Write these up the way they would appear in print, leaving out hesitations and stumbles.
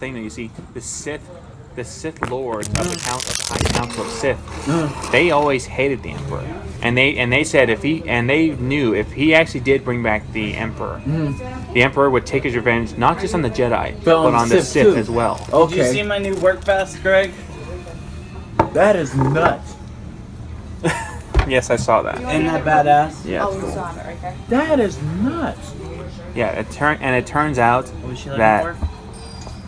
thing that you see. The Sith lords of the High Council of Sith, they always hated the Emperor, and they said if he actually did bring back the Emperor, the Emperor would take his revenge not just on the Jedi, but on the Sith as well. Okay. Did you see my new work vest, Greg? That is nuts. Yes, I saw that. Isn't that badass? Yeah, Oh, it's we cool. still have it right there. That is nuts. Yeah, it turns out What was she looking that for?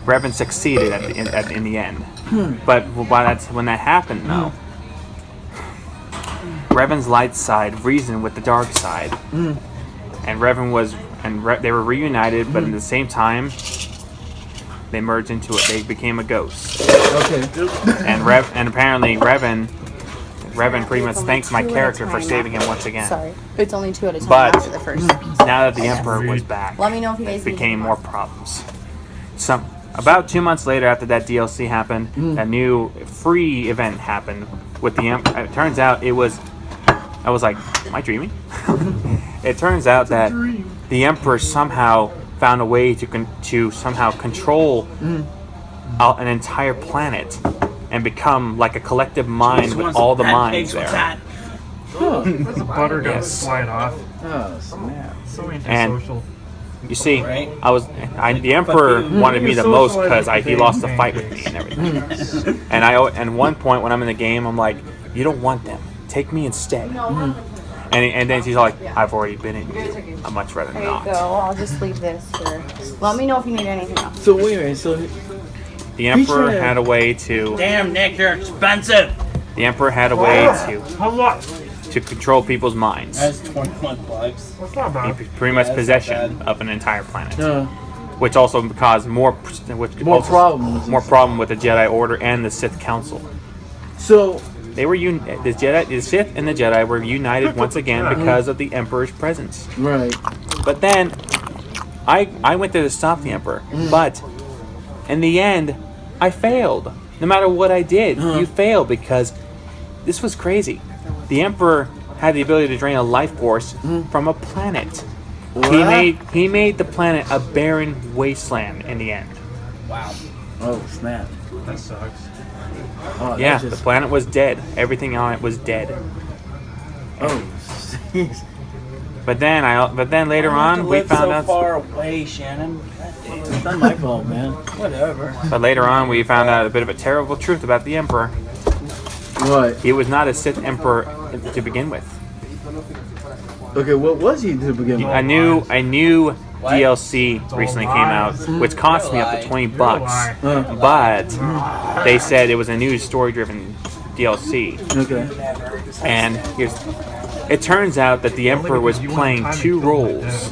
Revan succeeded in the end. But when that happened, though, Revan's light side reasoned with the dark side, and they were reunited. But at the same time, they merged into it. They became a ghost. Okay. And apparently Revan pretty much thanks my Two at a character for time saving him once again. Sorry, it's only 2 at a time But after the first. now that the Emperor was back, Let me know if you guys it need became any more problems. About 2 months later, after that DLC happened, a new free event happened with the Emperor. It turns out I was like, am I dreaming? It turns out that the Emperor somehow found a way to somehow control an entire planet and become like a collective mind with all the minds there. There's a butter gun Yes. flying off. Oh, snap. So antisocial. You see, Right. the Emperor wanted me the most because he lost the fight with me and everything. And one point when I'm in the game, I'm like, you don't want them. Take me instead. And then she's like, I've already been in you. I'd much rather There you not. go. I'll just leave this here. Let me know if you need anything else. So wait a minute. So The Emperor Feature- had a way to. Damn, Nick, you're expensive. The Emperor had a way How much? to control people's minds. That's $21. That's not bad. Pretty much Yeah, it's possession not bad. of an entire planet, no. which also caused more Problems. more problem with the Jedi Order and the Sith Council. So They were the Sith and the Jedi were united once again because of the Emperor's presence. right. But then, I went there to stop the Emperor, but in the end, I failed. No matter what I did, you failed because this was crazy. The Emperor had the ability to drain a life force from a planet. He made the planet a barren wasteland in the end. Wow. Oh snap. That sucks. Oh, that Yeah, just- the planet was dead. Everything on it was dead. Oh. Jeez. But then later on, we found out. far away, Shannon. It's not my fault, man. Whatever. But later on, we found out a bit of a terrible truth about the Emperor. What? He was not a Sith Emperor to begin with. Okay, what was he to begin with? A new DLC recently came out, which cost me up to $20. But they said it was a new story-driven DLC, Okay. and it turns out that the Emperor was playing two roles.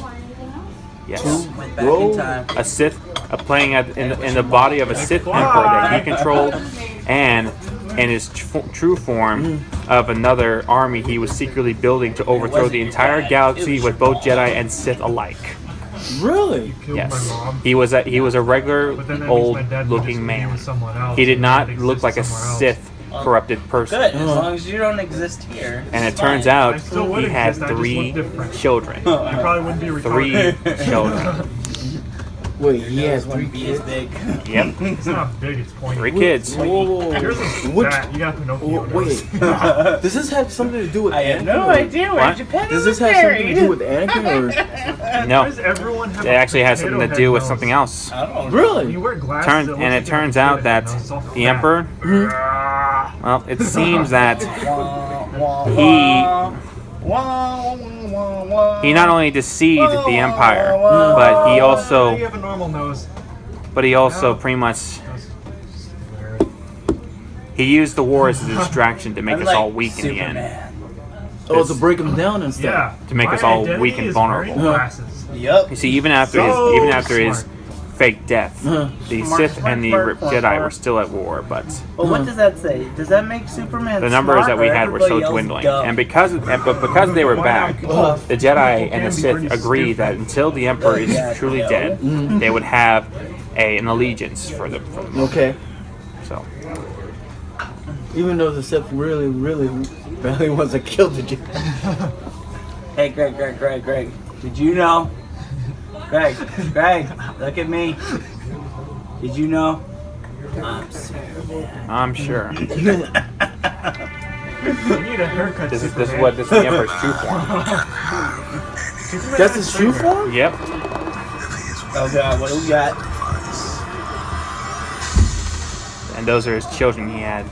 Yes, Went back Whoa. in time. a Sith, playing in the body of a Sith Emperor that he controlled, and in his true form of another army he was secretly building to overthrow the entire galaxy with both Jedi and Sith alike. Really? Killed Yes, my mom. he was a regular But then that means my dad would just old-looking be man. with someone else, He did and not that look like a exists somewhere else. Sith corrupted person. Good, as long as you don't exist here. And it it's turns fine. out I still would he had exist, I just 3 look different. children. You probably wouldn't be retarded. 3 children. Wait, he has Yours 3 wouldn't be as kids? big. Yep, It's not big, it's pointy. 3 kids. Whoa, whoa, whoa. Yours is Which- fat. You got Pinocchio. Oh, wait. Does this have something to do with I have Anakin? no or- idea where What? Japan Does this have something to do with Anakin or? No, Does everyone have it a actually has potato something to head do with nose? something else. I don't know. Really? You wear glasses. It turns out that the Emperor, well, it seems that he not only deceived the Empire, but he You also have a normal nose. pretty much he used the war as a distraction to make us all weak in the end. Oh, to break him down and stuff. Yeah. To make us My all identity weak and is vulnerable. wearing glasses. Yep. You see, even after his Smart. fake death, the Smart, Sith smart, and the smart, smart, Jedi smart. were still at war, but Well, what does that say? Does that make Superman the numbers smart that we or had were so everybody else dwindling. dumb? And because they were back, the Jedi and the Sith agreed that until the Emperor is truly dead, they would have an allegiance for them. Okay. So Even though the Sith really badly wants to kill the Jedi. Hey, Greg. Did you know? Greg, look at me. Did you know? I'm Superman. I'm sure. You need a haircut. This is the Emperor's true form. That's his true form? Yep. Oh god, what do we got? And those are his children he had.